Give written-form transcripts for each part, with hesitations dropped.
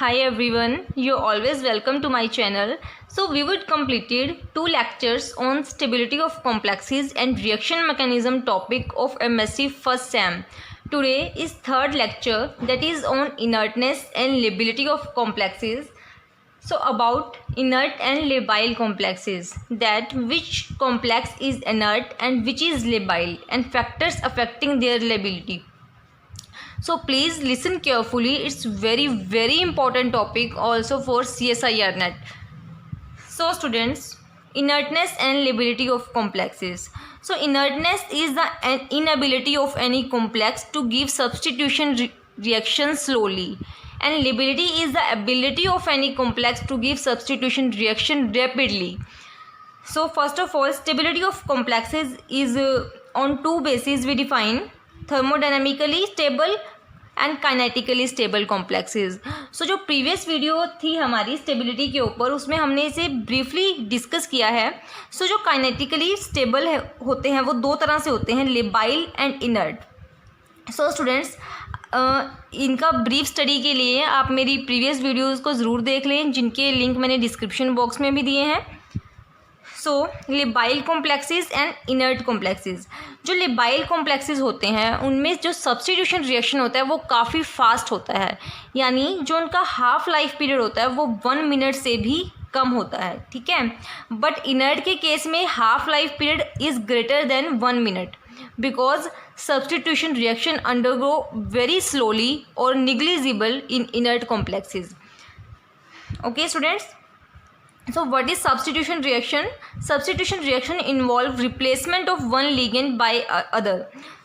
Hi everyone, you're always welcome to my channel. So we would completed 2 lectures on stability of complexes and reaction mechanism topic of MSc first sem. Today is third lecture, that is on inertness and lability of complexes. So about inert and labile complexes, that which complex is inert and which is labile and factors affecting their lability. So please listen carefully, it's very important topic also for CSIR net. So students, inertness and lability of complexes. So inertness is the inability of any complex to give substitution reaction slowly, and lability is the ability of any complex to give substitution reaction rapidly. So first of all, stability of complexes is on two bases we define: thermodynamically stable and kinetically stable complexes. So जो previous video थी हमारी stability के ऊपर, उसमें हमने इसे briefly discuss किया है. सो जो काइनेटिकली स्टेबल होते हैं वो दो तरह से होते हैं, labile and inert. So students, इनका ब्रीफ स्टडी के लिए आप मेरी प्रीवियस वीडियोज़ को ज़रूर देख लें, जिनके लिंक मैंने डिस्क्रिप्शन बॉक्स में भी दिए हैं. So labile complexes and inert complexes. जो लेबाइल कॉम्प्लेक्सेस होते हैं उनमें जो सब्स्टिट्यूशन रिएक्शन होता है वो काफ़ी फास्ट होता है, यानी जो उनका हाफ लाइफ पीरियड होता है वो 1 मिनट से भी कम होता है. ठीक है. बट इनर्ट के केस में half life period is greater than 1 minute because substitution reaction undergo very slowly और negligible in inert complexes. Okay students. So what is substitution reaction? Substitution reaction involve replacement of one ligand by other.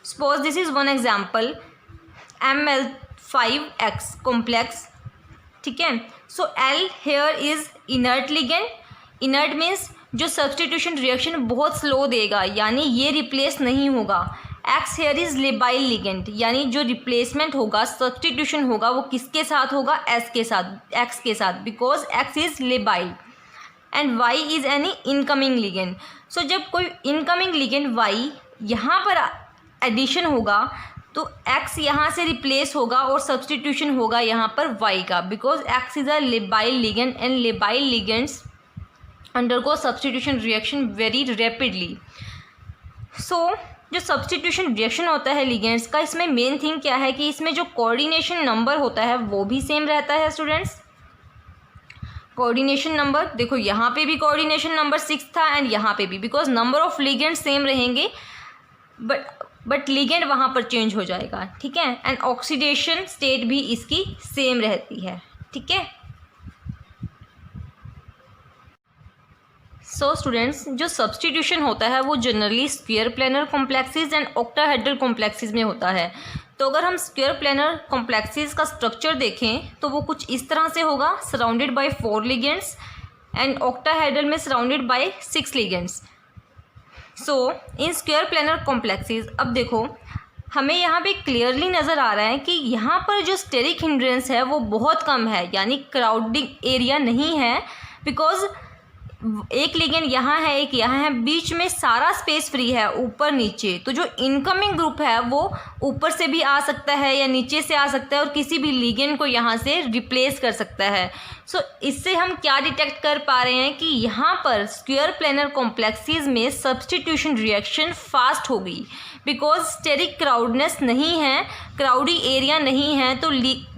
Suppose this is one example, Ml5X complex. ठीक है. So L here is inert ligand. Inert means जो substitution reaction बहुत slow देगा, यानी ये replace नहीं होगा. X here is labile ligand, यानी जो replacement होगा, substitution होगा, वो किसके साथ होगा? S के साथ, X के साथ, because X is labile. And y is any incoming ligand. So जब कोई इनकमिंग लिगेंड y यहाँ पर एडिशन होगा तो x यहाँ से रिप्लेस होगा और सब्सटीट्यूशन होगा यहाँ पर y का, because x is a labile ligand and labile ligands undergo substitution reaction very rapidly. So जो सब्सटीट्यूशन रिएक्शन होता है लिगेंड्स का, इसमें मेन थिंग क्या है कि इसमें जो कोऑर्डिनेशन नंबर होता है वो भी सेम रहता है. स्टूडेंट्स, कोऑर्डिनेशन नंबर देखो, यहाँ पे भी कोऑर्डिनेशन नंबर 6 था एंड यहाँ पे भी, because number of ligand same रहेंगे बट लिगेंड वहाँ पर चेंज हो जाएगा. ठीक है. एंड ऑक्सीडेशन स्टेट भी इसकी सेम रहती है. ठीक है. सो स्टूडेंट्स, जो सब्सटीट्यूशन होता है वो generally square planar complexes and octahedral complexes में होता है. तो अगर हम स्क्वायर प्लेनर कॉम्प्लेक्सेस का स्ट्रक्चर देखें तो वो कुछ इस तरह से होगा, surrounded by 4 ligands, and octahedral में surrounded by 6 ligands. So in square planar complexes, अब देखो हमें यहाँ पे क्लियरली नज़र आ रहा है कि यहाँ पर जो स्टेरिक हिंड्रेंस है वो बहुत कम है, यानी क्राउडिंग एरिया नहीं है, बिकॉज एक लिगेंड यहाँ है, एक यहाँ है, बीच में सारा स्पेस फ्री है ऊपर नीचे. तो जो इनकमिंग ग्रुप है वो ऊपर से भी आ सकता है या नीचे से आ सकता है और किसी भी लिगेंड को यहाँ से रिप्लेस कर सकता है. सो इससे हम क्या डिटेक्ट कर पा रहे हैं कि यहाँ पर स्क्वायर प्लेनर कॉम्प्लेक्सेस में सब्स्टिट्यूशन रिएक्शन फास्ट होगी, बिकॉज स्टेरिक क्राउडनेस नहीं है, क्राउडी एरिया नहीं है, तो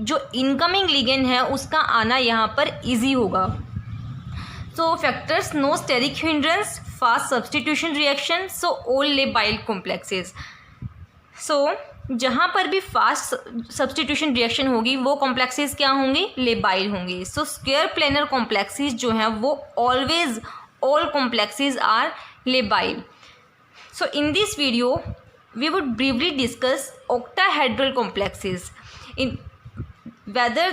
जो इनकमिंग लिगेंड है उसका आना यहाँ पर ईजी होगा. So factors: no steric hindrance, fast substitution reaction, so all labile complexes. So जहाँ पर भी फास्ट सब्सटीट्यूशन रिएक्शन होगी वो कॉम्प्लेक्सेस क्या होंगी? लेबाइल होंगी. सो स्क्वायर प्लेनर कॉम्प्लेक्सेस जो हैं वो always all complexes are labile. So in this video we would briefly discuss octahedral complexes in whether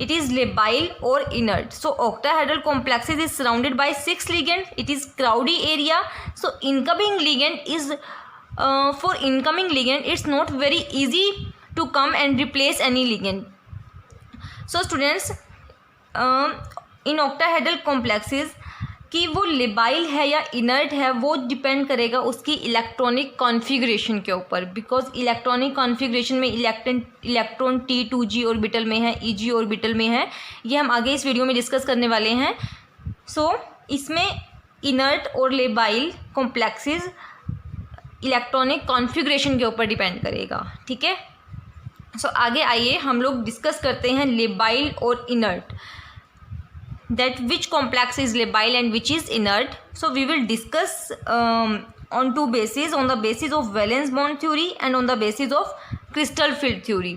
it is labile or inert. So octahedral complexes is surrounded by 6 ligand. It is crowdy area. So incoming ligand is for incoming ligand it's not very easy to come and replace any ligand. So students, in octahedral complexes कि वो labile है या inert है वो depend करेगा उसकी electronic configuration के ऊपर, बिकॉज इलेक्ट्रॉनिक कॉन्फ़िगरेशन में इलेक्ट्रॉन T2g ऑर्बिटल में है, Eg ऑर्बिटल में है। ये हम आगे इस वीडियो में डिस्कस करने वाले हैं। सो इसमें इनर्ट और लेबाइल कॉम्प्लेक्सेस इलेक्ट्रॉनिक कॉन्फ़िगरेशन के ऊपर डिपेंड करेगा, ठीक है। सो आगे आइए हम लोग डिस्कस करते हैं लेबाइल और inert, that which complex is labile and which is inert. So we will discuss on two bases, on the basis of valence bond theory and on the basis of crystal field theory.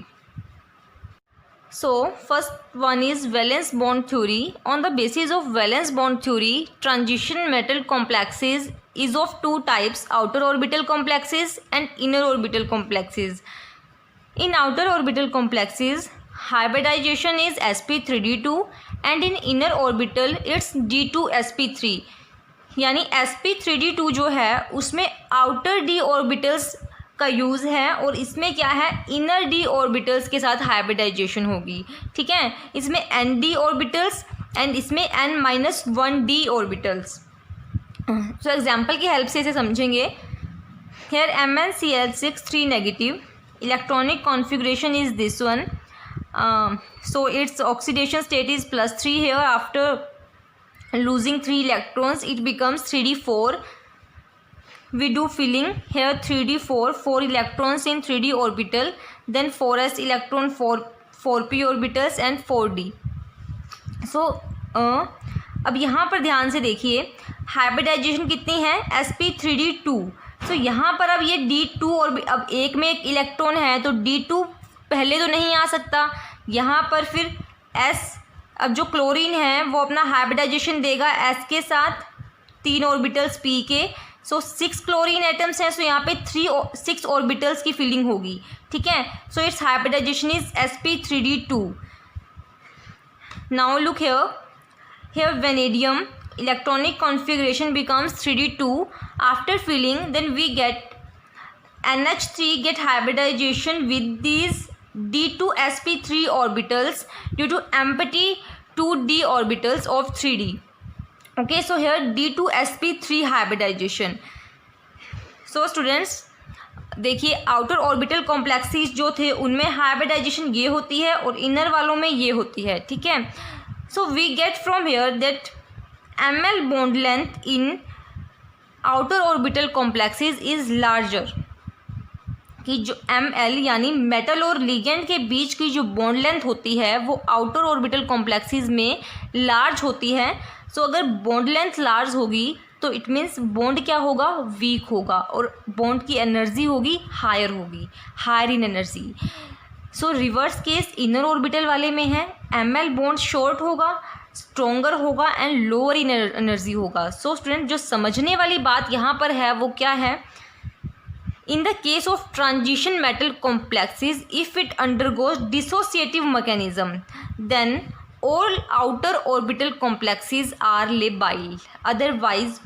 So first one is valence bond theory. On the basis of valence bond theory, transition metal complexes is of two types, outer orbital complexes and inner orbital complexes. In outer orbital complexes, hybridization is sp3d2 and in inner orbital it's d2sp3। यानी sp3d2 जो है उसमें outer d orbitals का use है और इसमें क्या है, इनर d ऑर्बिटल्स के साथ हाइब्रिडाइजेशन होगी, ठीक है। इसमें nd ऑर्बिटल्स एंड इसमें n-1d ऑर्बिटल्स। तो एग्जांपल की हेल्प से इसे समझेंगे। Here MnCl6 3 negative, electronic configuration is this one. So its oxidation state is +3 here. After losing 3 electrons it becomes 3d4. We do filling here 3d4, 4 electrons in 3d orbital, then 4s electron, 4p orbitals and 4d. So अब यहाँ पर ध्यान से देखिए hybridisation कितनी है, sp3d2। तो यहाँ पर अब ये d2 और अब एक में एक इलेक्ट्रॉन है तो d2 पहले तो नहीं आ सकता, यहाँ पर फिर S, अब जो क्लोरीन है वो अपना हाइब्रिडाइजेशन देगा S के साथ 3 ऑर्बिटल्स P के। सो 6 क्लोरीन एटम्स हैं, सो यहाँ पे 6 ऑर्बिटल्स की फिलिंग होगी, ठीक है। So its hybridization is sp3d2। Now look here vanadium electronic configuration becomes 3d2 after filling, then we get NH3 get hybridization with these d2sp3 orbitals due to empty 2d orbitals of 3d. Okay, so here d2sp3 hybridization. So students देखिए outer orbital complexes जो थे उनमें hybridisation ये होती है और inner वालों में ये होती है, ठीक है। So we get from here that ml bond length in outer orbital complexes is larger, कि जो ml यानी मेटल और लिगेंड के बीच की जो बॉन्ड लेंथ होती है वो आउटर ऑर्बिटल कॉम्प्लेक्सेस में लार्ज होती है। सो अगर बॉन्ड लेंथ लार्ज होगी तो इट मीन्स बॉन्ड क्या होगा, वीक होगा और बॉन्ड की एनर्जी होगी higher in energy. So reverse case inner orbital वाले में है, ml बॉन्ड शॉर्ट होगा, स्ट्रोंगर होगा एंड लोअर इन एनर्जी होगा। सो स्टूडेंट जो समझने वाली बात यहाँ पर है वो क्या है, in the case of transition metal complexes, if it undergoes dissociative mechanism, then all outer orbital complexes are labile, otherwise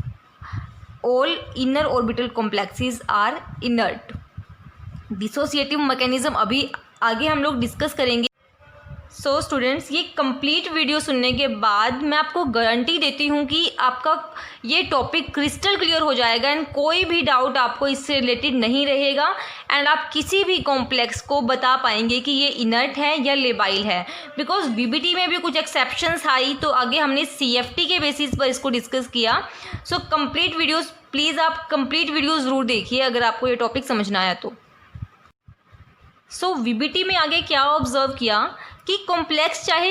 all inner orbital complexes are inert. Dissociative mechanism अभी आगे हम लोग डिस्कस करेंगे। सो स्टूडेंट्स ये complete video सुनने के बाद मैं आपको गारंटी देती हूँ कि आपका ये टॉपिक क्रिस्टल क्लियर हो जाएगा एंड कोई भी डाउट आपको इससे रिलेटेड नहीं रहेगा एंड आप किसी भी कॉम्प्लेक्स को बता पाएंगे कि ये इनर्ट है या लेबाइल है। बिकॉज बीबीटी में भी कुछ एक्सेप्शंस आई तो आगे हमने CFT के बेसिस पर इसको डिस्कस किया। सो कंप्लीट वीडियोज़ प्लीज़ आप कंप्लीट वीडियो ज़रूर देखिए अगर आपको ये टॉपिक समझना आया तो। सो VBT में आगे क्या ऑब्जर्व किया कि कॉम्प्लेक्स चाहे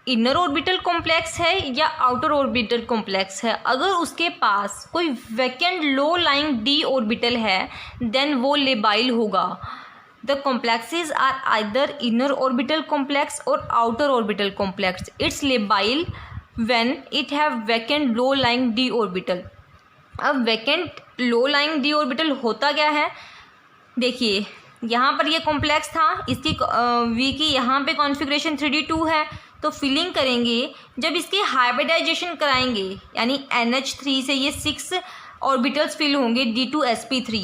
इनर ऑर्बिटल कॉम्प्लेक्स है या आउटर ऑर्बिटल कॉम्प्लेक्स है, अगर उसके पास कोई vacant low lying d orbital है देन वो लेबाइल होगा। The complexes are either inner orbital complex और outer orbital complex. It's labile when it have vacant low lying d orbital. अब vacant low lying d orbital होता क्या है, देखिए यहाँ पर ये कॉम्प्लेक्स था, इसकी V की यहाँ पे कॉन्फ़िगरेशन 3d2 है, तो फिलिंग करेंगे जब इसके हाइब्रिडाइजेशन कराएंगे यानी NH3 से ये 6 ऑर्बिटल्स फिल होंगे d2sp3,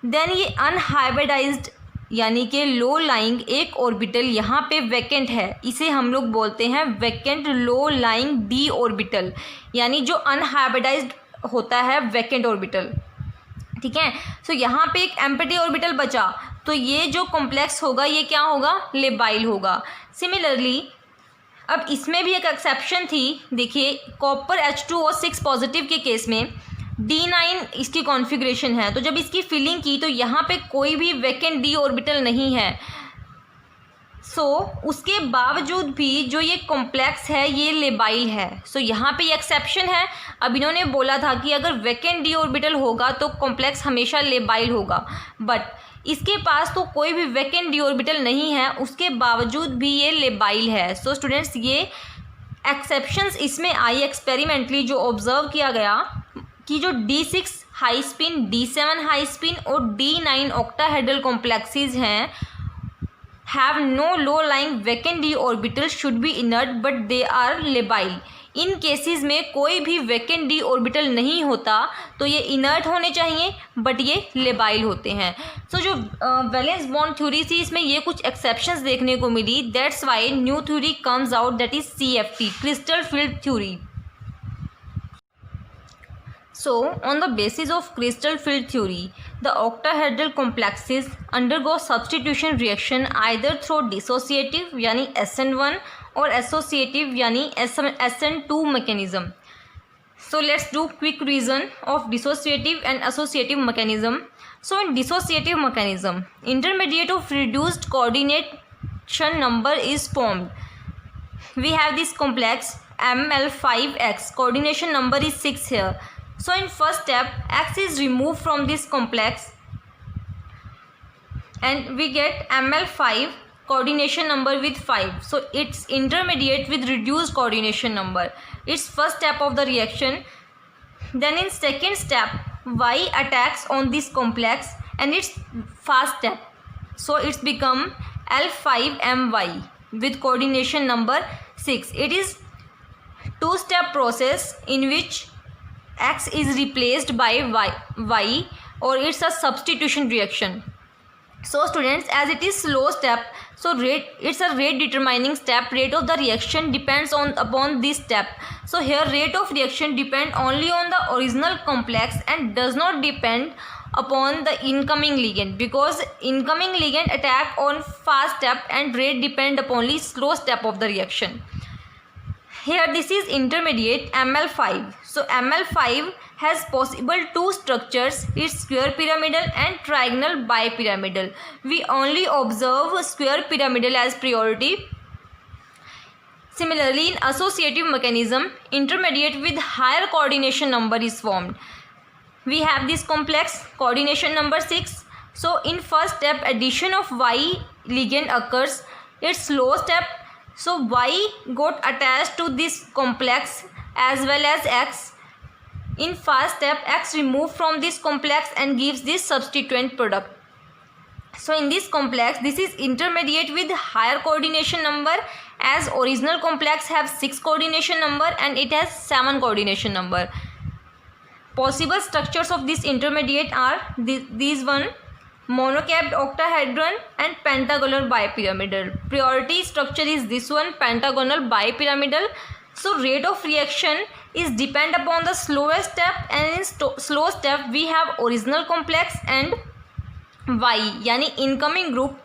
देन ये अनहाइब्रिडाइज्ड यानी कि लो लाइंग एक ऑर्बिटल यहाँ पे वैकेंट है, इसे हम लोग बोलते हैं vacant low lying D orbital, यानी जो अनहाइब्रिडाइज्ड होता है वैकेंट ऑर्बिटल। ठीक है, सो यहाँ पे एक एम्प्टी ऑर्बिटल बचा, तो ये जो कॉम्प्लेक्स होगा ये क्या होगा, लेबाइल होगा। सिमिलरली अब इसमें भी एक एक्सेप्शन थी, देखिए कॉपर H2O6 पॉजिटिव के केस में D9 इसकी कॉन्फ़िगरेशन है, तो जब इसकी फिलिंग की तो यहाँ पे कोई भी वैकेंट डी ऑर्बिटल नहीं है। सो उसके बावजूद भी जो ये कॉम्प्लेक्स है ये लेबाइल है। सो यहाँ पे ये एक्सेप्शन है। अब इन्होंने बोला था कि अगर वैकेंट डी ऑर्बिटल होगा तो कॉम्प्लेक्स हमेशा लेबाइल होगा, बट इसके पास तो कोई भी वैकेंट डी ऑर्बिटल नहीं है, उसके बावजूद भी ये लेबाइल है। सो स्टूडेंट्स ये एक्सेप्शंस इसमें आई एक्सपेरिमेंटली जो ऑब्जर्व किया गया कि जो D6 high spin, D7 high spin और D9 ऑक्टाहेड्रल कॉम्प्लेक्सेस हैं have no low lying vacant d orbital should be inert but they are labile। In cases में कोई भी वैकेंट डी ऑर्बिटल नहीं होता, तो ये इनर्ट होने चाहिए बट ये लेबाइल होते हैं। सो जो वैलेंस बॉन्ड थ्योरी थी इसमें ये कुछ एक्सेप्शंस देखने को मिली, that's why new theory comes out, that is CFT crystal field theory. So, on the basis of crystal field theory, the octahedral complexes undergo substitution reaction either through dissociative यानी SN1 और associative यानी SN2 mechanism. So, let's do quick reason of dissociative and associative mechanism. So, in dissociative mechanism, intermediate of reduced coordination number is formed. We have this complex ML5X, coordination number is 6 here. So in first step X is removed from this complex and we get ML5 coordination number with 5. So it's intermediate with reduced coordination number. It's first step of the reaction. Then in second step Y attacks on this complex and it's fast step. So it's become L5MY with coordination number 6. It is two-step process in which X is replaced by Y or it's a substitution reaction. So students, as it is slow step, so it's a rate determining step. Rate of the reaction depends upon this step. So here rate of reaction depend only on the original complex and does not depend upon the incoming ligand, because incoming ligand attack on fast step and rate depend upon the slow step of the reaction. Here this is intermediate ML5. So ML5 has possible two structures, it's square pyramidal and trigonal bipyramidal. We only observe square pyramidal as priority. Similarly, in associative mechanism, intermediate with higher coordination number is formed. We have this complex coordination number 6. So in first step addition of Y ligand occurs, it's slow step. So Y got attached to this complex as well as X. In fast step X removed from this complex and gives this substituent product. So in this complex this is intermediate with higher coordination number, as original complex have 6 coordination number and it has 7 coordination number. Possible structures of this intermediate are these one: monocapped octahedron and pentagonal bipyramidal. Priority structure is this one, pentagonal bipyramidal. So rate of reaction is depend upon the slowest step, and in slow step we have original complex and Y यानी incoming group.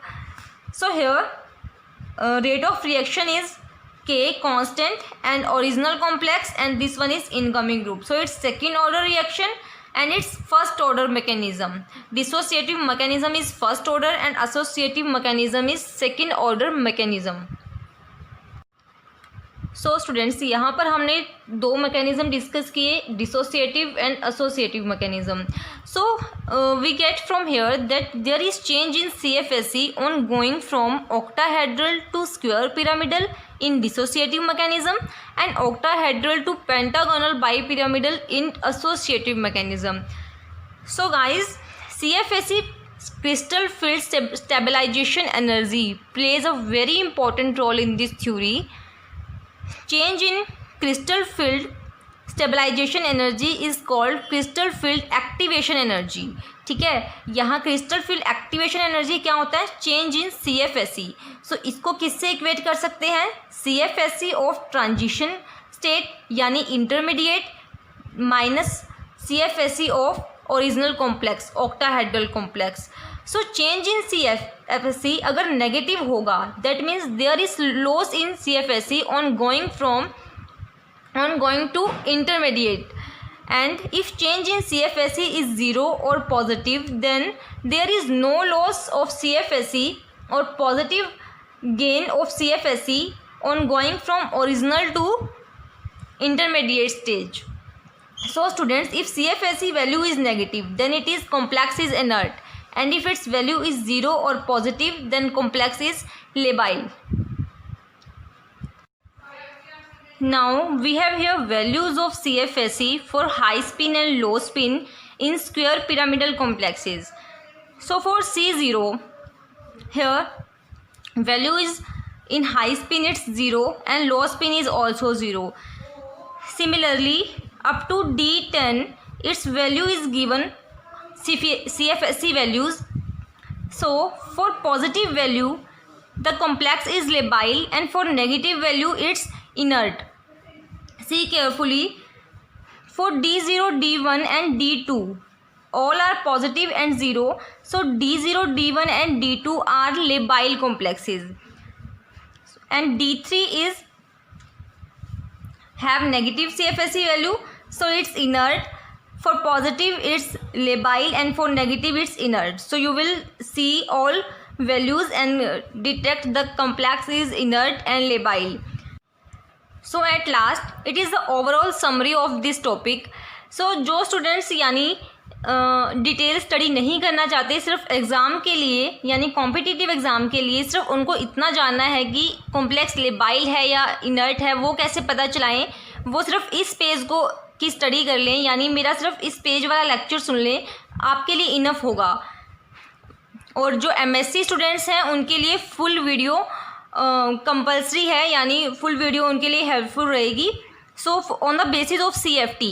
So here rate of reaction is K constant and original complex, and this one is incoming group. So it's second order reaction and it's first order mechanism. Dissociative mechanism is first order and associative mechanism is second order mechanism. So students यहाँ पर हमने दो mechanism discuss किए, dissociative and associative mechanism. So we get from here that there is change in CFSE on going from octahedral to square pyramidal in dissociative mechanism and octahedral to pentagonal bipyramidal in associative mechanism. So guys, CFSE crystal field stabilization energy plays a very important role in this theory. Change in crystal field stabilization energy is called crystal field activation energy. ठीक है, यहाँ crystal field activation energy क्या होता है? Change in CFSE। सो इसको किससे equate कर सकते हैं? CFSE ऑफ ट्रांजिशन स्टेट यानी intermediate minus CFSE of original complex, octahedral complex. So change in CFSE अगर नेगेटिव होगा that means there is loss in CFSE on going to intermediate, and if change in CFSE is 0 or positive then there is no loss of CFSE or positive gain of CFSE on going from original to intermediate stage. So students, if CFSE value is negative then it is complex is inert, and if its value is 0 or positive then complex is labile. Now we have here values of CFSE for high spin and low spin in square pyramidal complexes. So for C0 here value is in high spin it's 0 and low spin is also 0. Similarly up to D10 its value is given CFSE values. So for positive value the complex is labile and for negative value it's inert. See carefully, for D0, D1 and D2 all are positive and 0. So D0, D1 and D2 are labile complexes, and D3 is have negative CFSE value, so it's inert. For positive it's labile and for negative it's inert. So you will see all values and detect the complex is inert and labile. So at last it is the overall summary of this topic. So जो students यानी detail study नहीं करना चाहते, सिर्फ exam के लिए यानी competitive exam के लिए सिर्फ उनको इतना जानना है कि कॉम्प्लेक्स लेबाइल है या इनर्ट है, वो कैसे पता चलाएं, वो सिर्फ इस पेज को की स्टडी कर लें, यानी मेरा सिर्फ इस पेज वाला लेक्चर सुन लें, आपके लिए इनफ होगा। और जो MSc स्टूडेंट्स हैं उनके लिए फुल वीडियो कंपल्सरी है, यानी फुल वीडियो उनके लिए हेल्पफुल रहेगी। So on the basis of CFT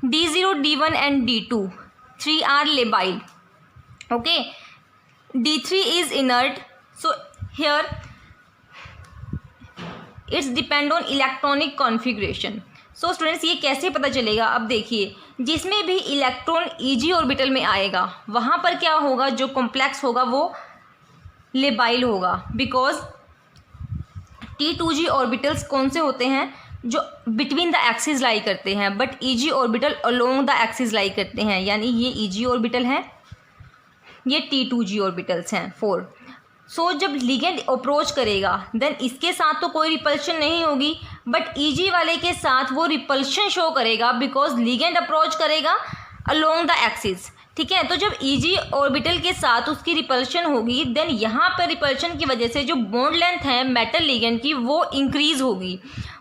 D0, D1 and D2 3 are labile. Okay, D3 is inert. So here it's depend on electronic configuration. So students ये कैसे पता चलेगा? अब देखिए, जिसमें भी इलेक्ट्रॉन EG ऑर्बिटल में आएगा वहाँ पर क्या होगा, जो कॉम्प्लेक्स होगा वो लेबाइल होगा, बिकॉज T2G ऑर्बिटल्स कौन से होते हैं? जो बिटवीन द एक्सिस लाई करते हैं, but EG orbital along the axis लाई करते हैं, यानी ये EG ऑर्बिटल हैं, ये T2G ऑर्बिटल्स हैं 4। सो जब लिगेंड अप्रोच करेगा देन इसके साथ तो कोई रिपल्शन नहीं होगी, बट EG वाले के साथ वो रिपल्शन शो करेगा बिकॉज लिगेंड अप्रोच करेगा अलोंग द एक्सिस। ठीक है, तो जब EG ऑर्बिटल के साथ उसकी रिपल्शन होगी देन यहाँ पर रिपल्शन की वजह से जो बॉन्ड लेंथ है मेटल लिगेंड की वो इंक्रीज़ होगी।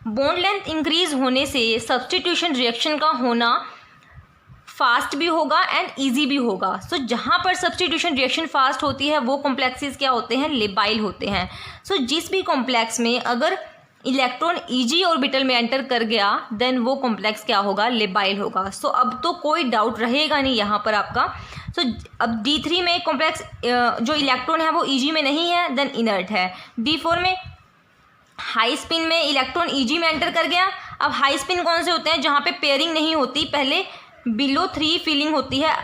बॉन्ड लेंथ इंक्रीज़ होने से सब्स्टिट्यूशन रिएक्शन का होना फास्ट भी होगा एंड इजी भी होगा। सो जहाँ पर सब्स्टिट्यूशन रिएक्शन फास्ट होती है वो कॉम्प्लेक्सेस क्या होते हैं? लेबाइल होते हैं। सो जिस भी कॉम्प्लेक्स में अगर इलेक्ट्रॉन EG ऑर्बिटल में एंटर कर गया देन वो कॉम्प्लेक्स क्या होगा? लेबाइल होगा। सो अब तो कोई डाउट रहेगा नहीं यहाँ पर आपका। सो अब D3 में कॉम्प्लेक्स जो इलेक्ट्रॉन है वो EG में नहीं है देन इनर्ट है। D4 में हाई स्पिन में इलेक्ट्रॉन EG में एंटर कर गया। अब हाई स्पिन कौन से होते हैं? जहाँ पे पेयरिंग नहीं होती, पहले बिलो 3 फीलिंग होती है,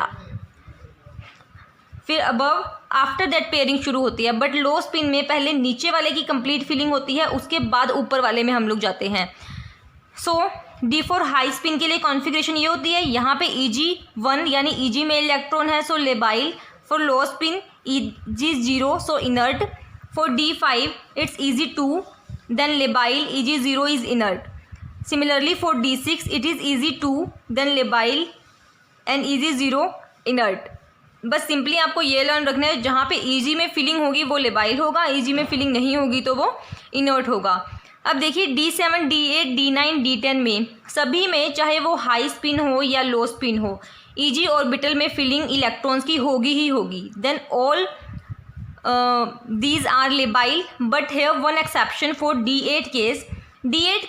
फिर अबव आफ्टर दैट पेयरिंग शुरू होती है, बट लो स्पिन में पहले नीचे वाले की कंप्लीट फीलिंग होती है, उसके बाद ऊपर वाले में हम लोग जाते हैं। सो D4 हाई स्पिन के लिए कॉन्फ़िगरेशन ये होती है, यहाँ पे EG1 यानी EG में इलेक्ट्रॉन है so labile, for low spin EG0 so inert, for D5 it's EG2 then labile, EG0 is inert. Similarly for D6 it is EG2 then labile and EG0 inert। बस simply आपको ये learn रखना है, जहाँ पे EG में feeling होगी वो लेबाइल होगा, EG में फीलिंग नहीं होगी तो वो इनर्ट होगा। अब देखिए D7, D8, D9, D10 में सभी में चाहे वो हाई स्पिन हो या लो स्पिन हो EG ऑर्बिटल में फीलिंग इलेक्ट्रॉन्स की होगी ही होगी। Then all these are labile, but here one exception for D8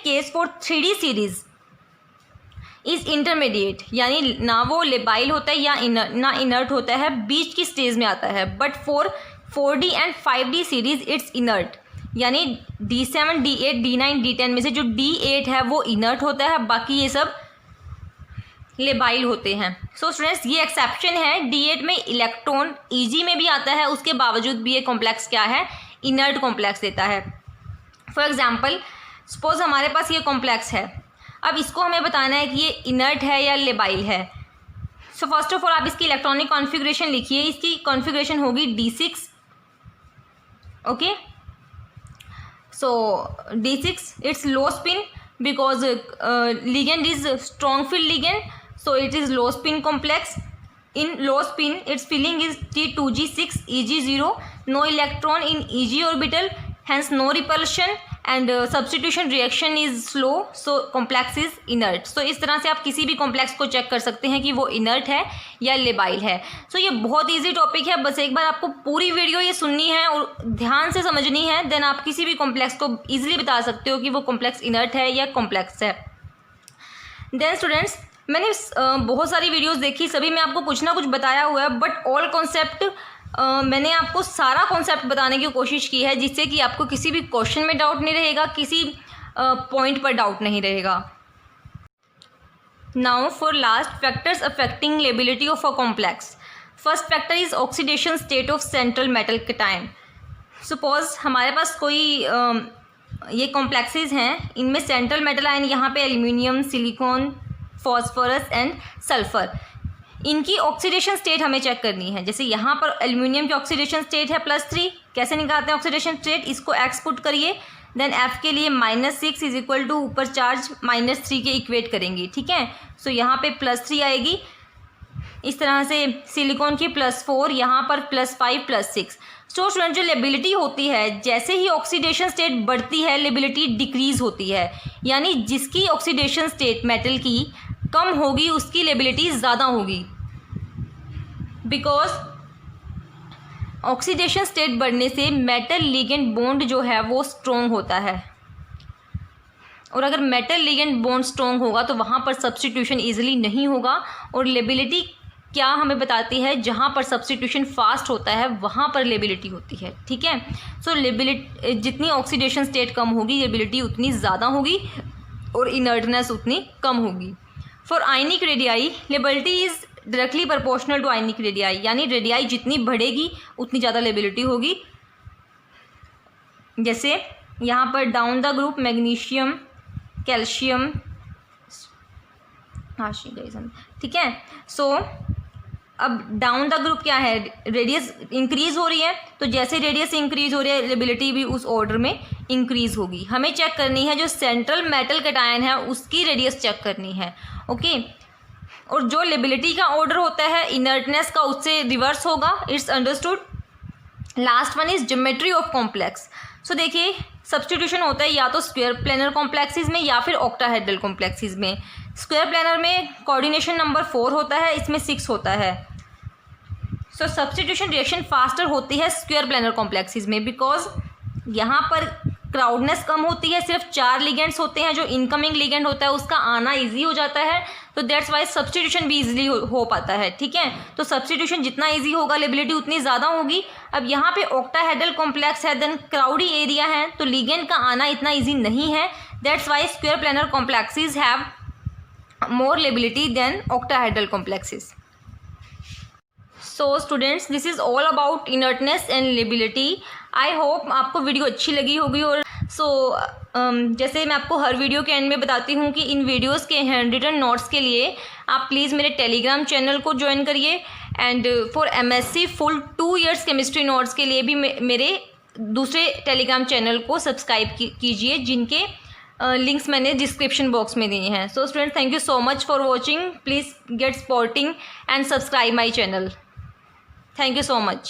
case for 3D series is intermediate, यानी ना वो लेबाइल होता है या ना इनर्ट होता है, बीच की स्टेज में आता है। But for 4D and 5D series it's inert, यानी D7, D8, D9, D10 में से जो D8 है वो इनर्ट होता है, बाकी ये सब लेबाइल होते हैं। सो स्टूडेंट्स, ये एक्सेप्शन है, D8 में इलेक्ट्रॉन Eg में भी आता है, उसके बावजूद भी ये कॉम्प्लेक्स क्या है, इनर्ट कॉम्प्लेक्स देता है। फॉर एग्जाम्पल, सपोज हमारे पास ये कॉम्प्लेक्स है, अब इसको हमें बताना है कि ये इनर्ट है या लेबाइल है। सो फर्स्ट ऑफ ऑल आप इसकी इलेक्ट्रॉनिक कॉन्फ़िगरेशन लिखिए, इसकी कॉन्फ़िगरेशन होगी D6, okay. So D6 it's low spin because ligand is strong field ligand, so it is low spin complex. In low spin its filling is T2G6 Eg0, no electron in Eg orbital, hence no repulsion and substitution reaction is slow, so complex is inert. So इस तरह से आप किसी भी complex को check कर सकते हैं कि वो इनर्ट है या लेबाइल है। सो ये बहुत ईजी टॉपिक है, बस एक बार आपको पूरी वीडियो ये सुननी है और ध्यान से समझनी है, देन आप किसी भी कॉम्प्लेक्स को ईजिली बता सकते हो कि वो कॉम्प्लेक्स इनर्ट है या कॉम्प्लेक्स है। देन स्टूडेंट्स, मैंने बहुत सारी वीडियोस देखी, सभी में आपको कुछ ना कुछ बताया हुआ है, बट ऑल कॉन्सेप्ट मैंने आपको सारा कॉन्सेप्ट बताने की कोशिश की है, जिससे कि आपको किसी भी क्वेश्चन में डाउट नहीं रहेगा, किसी पॉइंट पर डाउट नहीं रहेगा। Now for last, factors affecting liability of a complex. First factor is oxidation state of central metal cation. Suppose हमारे पास कोई ये कॉम्प्लेक्सेस हैं, इनमें सेंट्रल मेटल आयन यहाँ पे aluminium, silicon, phosphorus and sulphur, इनकी ऑक्सीडेशन स्टेट हमें चेक करनी है। जैसे यहाँ पर एल्यूमिनियम की ऑक्सीडेशन स्टेट है +3, कैसे निकालते हैं ऑक्सीडेशन स्टेट, इसको एक्स पुट करिए, देन F के लिए -6 इज इक्वल टू ऊपर चार्ज -3 के इक्वेट करेंगे, ठीक है। सो यहाँ पे +3 आएगी, इस तरह से सिलिकॉन की +4, यहाँ पर +5 +6। सो स्टूडेंट, जो लेबिलिटी होती है, जैसे ही ऑक्सीडेशन स्टेट बढ़ती है लेबिलिटी डिक्रीज होती है, यानी जिसकी ऑक्सीडेशन स्टेट मेटल की कम होगी उसकी लेबिलिटी ज़्यादा होगी, बिकॉज ऑक्सीडेशन स्टेट बढ़ने से मेटल लिगेंड बॉन्ड जो है वो स्ट्रॉन्ग होता है, और अगर मेटल लिगेंड बॉन्ड स्ट्रॉन्ग होगा तो वहाँ पर सब्स्टिट्यूशन ईजिली नहीं होगा। और लेबिलिटी क्या हमें बताती है, जहाँ पर सब्स्टिट्यूशन फास्ट होता है वहाँ पर लेबिलिटी होती है, ठीक है। सो लेबिलिटी, जितनी ऑक्सीडेशन स्टेट कम होगी लेबिलिटी उतनी ज़्यादा होगी और इनर्टनेस उतनी कम होगी। For ionic radii lability is directly proportional to ionic radii, यानी रेडियाई जितनी बढ़ेगी उतनी ज़्यादा लेबिलिटी होगी। जैसे यहाँ पर down the group magnesium, calcium, ठीक है। सो अब डाउन द ग्रुप क्या है, रेडियस इंक्रीज हो रही है, तो जैसे रेडियस इंक्रीज हो रही है लेबिलिटी भी उस ऑर्डर में इंक्रीज होगी। हमें चेक करनी है जो सेंट्रल मेटल कैटायन है उसकी रेडियस चेक करनी है, ओके। और जो लेबिलिटी का ऑर्डर होता है इनर्टनेस का उससे रिवर्स होगा, it's understood. Last one is geometry of complex. So देखिए, सब्स्टिट्यूशन होता है या तो स्क्वायर प्लेनर कॉम्प्लेक्सेस में या फिर ऑक्टाहेड्रल कॉम्प्लेक्सेस में। स्क्वायर प्लेनर में कोऑर्डिनेशन नंबर 4 होता है, इसमें 6 होता है। सो सब्स्टिट्यूशन रिएक्शन फास्टर होती है स्क्वायर प्लेनर कॉम्प्लेक्सेस में, बिकॉज यहाँ पर क्राउडनेस कम होती है, सिर्फ 4 लिगेंड्स होते हैं, जो इनकमिंग लिगेंड होता है उसका आना ईजी हो जाता है, तो दैट्स वाई सब्स्टिट्यूशन भी ईजिली हो पाता है, ठीक है। तो सब्स्टिट्यूशन जितना ईजी होगा लेबिलिटी उतनी ज़्यादा होगी। अब यहाँ पे ऑक्टाहेड्रल कॉम्प्लेक्स है, देन क्राउडी एरिया है, तो लिगेंड का आना इतना ईजी नहीं है, that's why square planar complexes have more lability than octahedral complexes. So students, this is all about inertness and lability. I hope आपको वीडियो अच्छी लगी होगी। और जैसे मैं आपको हर वीडियो के एंड में बताती हूँ कि इन वीडियोस के हैंड रिटन नोट्स के लिए आप प्लीज़ मेरे टेलीग्राम चैनल को ज्वाइन करिए, and for MSc full 2 years chemistry notes के लिए भी मेरे दूसरे टेलीग्राम चैनल को सब्सक्राइब कीजिए, जिनके लिंक्स मैंने डिस्क्रिप्शन बॉक्स में दिए हैं। So students, thank you so much for watching. Please get supporting and subscribe my channel. Thank you so much.